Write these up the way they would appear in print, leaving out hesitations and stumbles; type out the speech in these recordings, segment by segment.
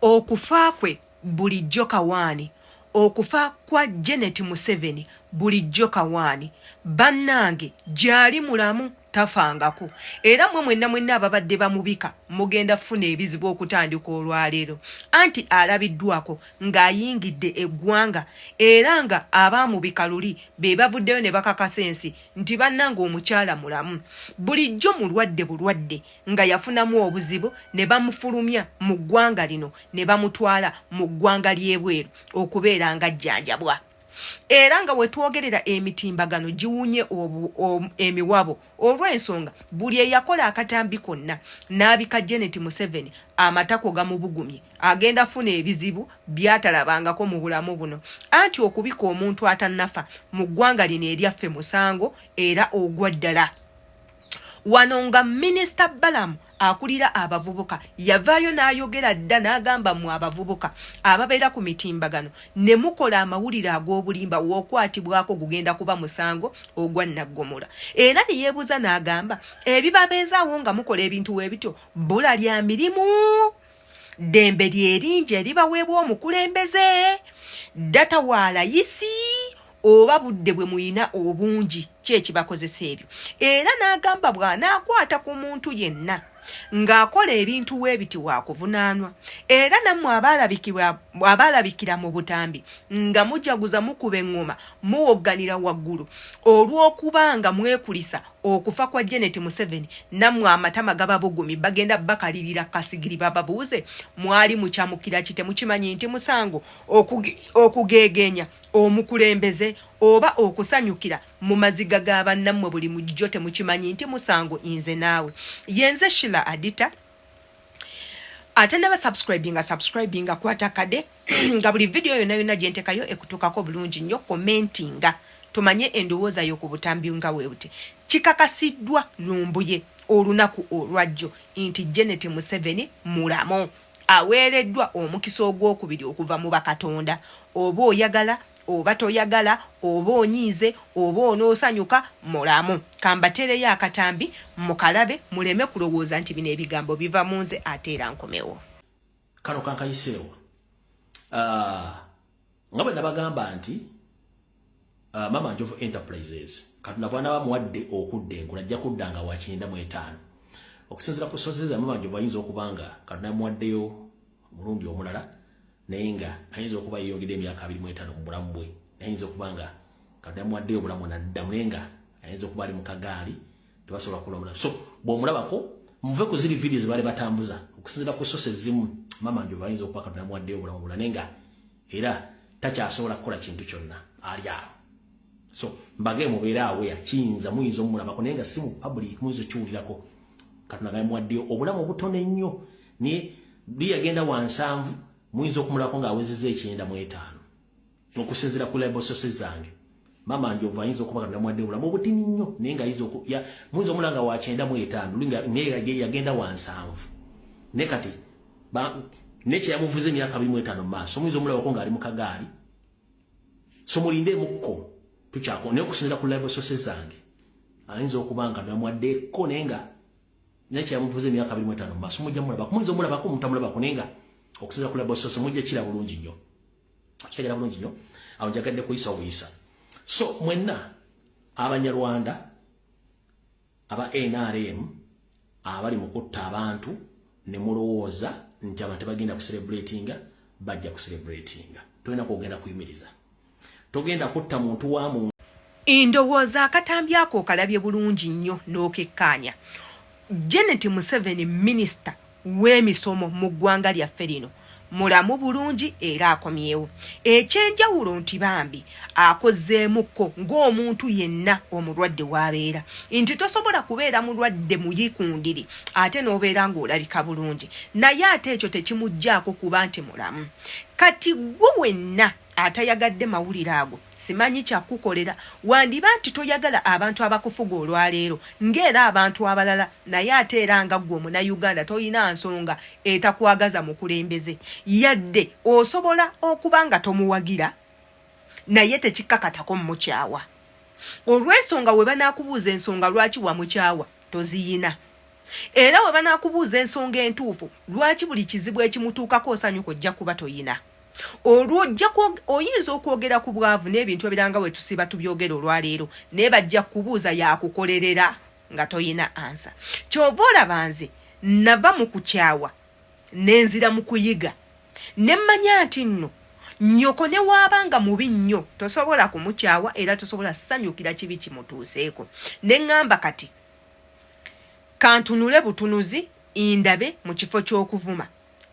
okufa kwe bulijjo kawaani, okufa kwa Janet Museveni bulijjo kawaani. Bannange gyali mulamu tafangako, era mwenna ababadde bamubika mugenda funa ebizibu okutandika olwaleero, anti alabiddwako ng'ayingidde eggwanga era nga abaamubika luli be bavuddeyo ne bakakasa ensi nti bannange omukyala mulamu. Bulijjo bulwadde nga yafunamu obuzibu ne bamufulumya mu ggwanga lino ne bamutwala mu ggwanga ly'ebweru okubeera nga ajjanjabwa. Era nga wetwogerera emitimbagano giwunye emiwabo olw'ensonga buli eyakola akatambi konna n'abika Janet Museveni amatako gamubugumye agenda funa ebizibu byatalabangako mu bulamu buno, anti okubika omuntu atannafa mu ggwanga lino eryaffe musango era ogwa ddala. Wano nga Minisita Balamu akulira abavubuka yavaayo n'ayogera dda n'agamba mu abavubuka ababeera ku mitimbagano ne mukola amawulire ag'obulimba w'okwatibwako gugenda kuba musango ogwa Naggomola. Era ne yeebuuza n'agamba ebibabeezaawo nga mukola ebintu weebityo bbula lya mirimu, ddembe lyeringi eribaweebwa omukulembeze, data wa layisi oba budde bwe muyina obungi kyekibakozesa ebyo. Era n'agamba bw'anaakwata ku muntu yenna ng'akola ebintu weebiti waakuvunaanwa, era nammwe abaalabikira mu butambi nga mujaguza mukuba eŋŋoma muwogganira waggulu olw'okuba nga mwekulisa okufa kwa Janet Museveni, nammwe amatama gababugumi bagenda bakalirira kasigiri bababuuze mwali mukyamukira kite mukimanyi nti musango okugeegenya omukulembeze oba okusanyukira mu maziga g'abannammwe buli mujjo temukimanyi nti musango inze naawe. Yenze Sheila Adita ate naba subscribinga kwata kade nga buli video yonna gye ntekayo ekutuukako bulungi nnyo, commentinga tumanye endowooza yo ku butambi nga weebuti. Kikakasiddwa Lumbuye olunaku olwajjo nti Janet Museveni mulamu, aweereddwa omukisa ogwokubiri okuva mu bakatonda. Oba oyagala oba toyagala, oba onyiize oba onoosanyuka, mulamu. Kambatereyo akatambi mukalabe muleme kulowooza nti bino ebigambo biva mu nze ate era nkomewo. Kano kankayiseewo nga bwe nabagamba nti Mama Njovu Enterprises Katonda bwana bamuwadde okudda engula ajja kudda nga wa 95 okusinziira ku sources za Mama Njovu ayinza okubanga Katonda yamuwaddeyo mulundi omulala naye nga ayinza okuba yeyongedde emyaka 25 mu bulamu bwe, ayinza okubanga Katonda yamuwaddeyo obulamu naddamu naye nga ayinza okuba ali mu kagaali tebasobola kulomula. So bw'omulabako muve ku ziri videos bali batambuza okusinziira ku sources zimu Mama Njovu ayinza okuba Katonda yamuwaddeyo obulamu bulala naye nga era takyasobola kukola kintu kyonna ali awo. So mbage mubeera awe kiyinza muyinza omulabako naye nga si mu public muyinza kiwulirako Katonda yamuwaddeyo obulamu obutono ennyo naye yagenda wansanvu muyinza okumulako ng'awezezza 95 okusinziira ku label sources zange. Mama Njovu ayinza okuba Katonda yamuwaddeyo obulamu obutini nnyo naye nga muyinza omulanga wa 95 naye yagenda wansanvu naye kati nekyeyamuvuza emyaka 25 mu maaso muyinza omulabako ng'ali mu kagaali. So mulindeemukko tukyako naye okusinziira ku label sources zange ayinza okuba nga yamuwaddeeko naye nga nekyeyamuvuza emyaka 25 mu maaso mujja mulabako muyinza omulabako mutamulabako naye nga okusinziira ku label sources mujja kira bulungi nnyo, kitegeera bulungi nnyo. Awo njagadde kuyisa obuyisa. So mwenna Abanyarwanda aba NRM abali mu kutta abantu ne mulowooza nti abantu bagenda kucelebratinga, bajja kucelebratinga. Tolina kugenda kuyimiriza, togenda kutta muntu wa muntu. Ndowooza akatambi ako kalabye bulungi nnyo n'okekkaanya. Janet Museveni minisita w'emisomo mu ggwanga lyaffe lino mulamu bulungi era akomyewo. Ekyenjawulo nti bambi akozzeemukko ng'omuntu yenna omulwadde w'abeera, nti tosobola kubeera mulwadde muyikundiri ate n'obeera ng'olabika bulungi, naye ate ekyo tekimugjaako kuba nti mulamu. Kati gwe wenna atayagadde mawulire ago simanyi kyakukolera, wandiba nti toyagala abantu abakufuga olwaleero ng'era abantu abalala, naye ate era nga ggwe Omunnayuganda toyina nsonga etakwagaza mukulembeze yadde osobola okuba nga tomuwagira naye tekikkakatako mukyawa. Olw'ensonga we banaakubuuza ensonga lwaki wamukyawa toziyina. era we banaakubuuza ensonga entuufu lwaki buli kizibu ekimutuukako osanyuka ojja kuba toyina olwo oyinza okwogera ku bwavu n'ebintu ebiranga we tusiba tubyogera olwaleero naye bajja kubuuza yakukolerera nga toyina ansa. Kyova olaba nze nava mu kukyawa nenzira mu kuyiga ne mmanya nti nno nnyoko ne waabanga mubi nnyo tosobola kumukyawa era tosobola ssanyukira kibi kimutuuseeko. Ne ŋŋamba kati kantunule butunuzi indabe mu kifo ky'okuvuma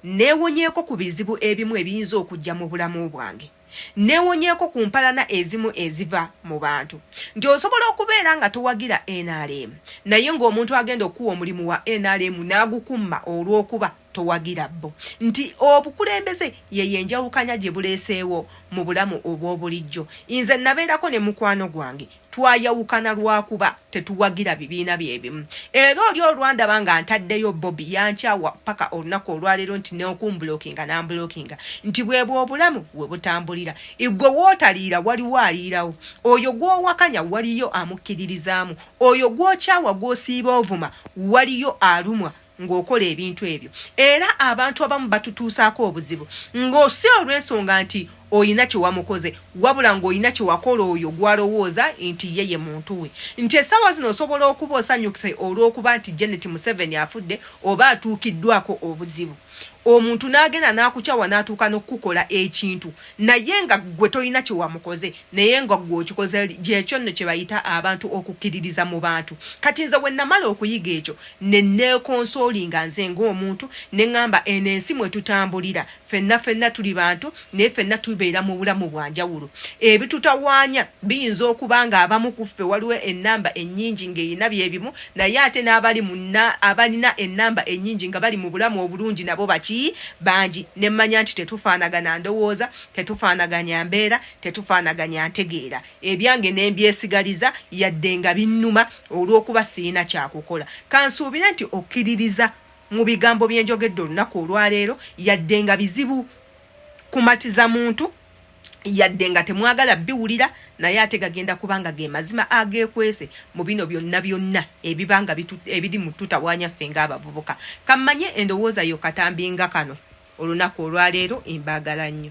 neewonyeeko ku bizibu ebimu ebiyinza okujja mu bulamu bwange, neewonyeeko ku mpalana ezimu eziva mu bantu. Nti osobola okubeera nga towagira NRM naye ng'omuntu agenda okuwa omulimu wa NRM n'agukumma olw'okuba towagira bo. Nti obukulembeze ye yenjawukanya gye buleeseewo mu bulamu obw'obulijjo. Nze nabeerako ne mukwano gwange twayawukana lwakuba tetuwagira bibiina byebimu. Era oli olwandaba nga ntaddeyo Bobby yankyawa paka olunaku olwaleero nti n'okumbulokinga n'ambulokinga nti bwebwe obulamu we butambulira. Igwe wootaliira waliwo aliirawo, oyo gw'owakanya waliyo amukkiririzaamu, oyo gw'okyawa gw'osiiba ovuma waliyo alumwa ng'okola ebintu ebyo. Era abantu abamu batutuusaako obuzibu ng'osi olw'ensonga nti oyina kye wamukoze wabula ng'oyina kye wakola oyo gw'alowooza nti ye muntu we. Nti essaawa zino osobola okuba osanyukise olw'okuba nti Janet Museveni afudde oba atuukiddwako obuzibu. Omuntu n'agenda n'akukyawa n'atuuka n'okukola ekintu naye nga gwe toyina kye wamukoze naye nga gwe okikoze gyekyo nno kye bayita abantu okukkiririza mu bantu. Kati nze bwe namala okuyiga ekyo ne neekonsolinga nze ng'omuntu ne ŋŋamba eno ensi mwe tutambulira ffenna tuli bantu naye ffenna tubeera mu bulamu bwa njawulo. Ebitutawaanya biyinza okuba nga abamu ku ffe waliwo ennamba ennyingi ng'erina byebimu naye ate abalina ennamba ennyingi nga bali mu bulamu obulungi nabo baki bangi. Ne mmanya nti tetufaanagana ndowooza, tetufaanaganya mbeera, tetufaanaganya ntegeera. Ebyange ne mbyesigaliza yadde nga binnuma olw'okuba sirina kyakukola. Kansuubire nti okkiririza mu bigambo bye njogedde olunaku olwaleero yadde nga bizibu kumatiza muntu, yadde nga temwagala biwulira naye ate gagenda kubanga ge mazima ageekwese mu bino byonna ebibanga ebiri mu tutawaanya ffe ng'abavubuka. Kammanye endowooza yo katambi nga kano olunaku olwaleero embaagala nnyo.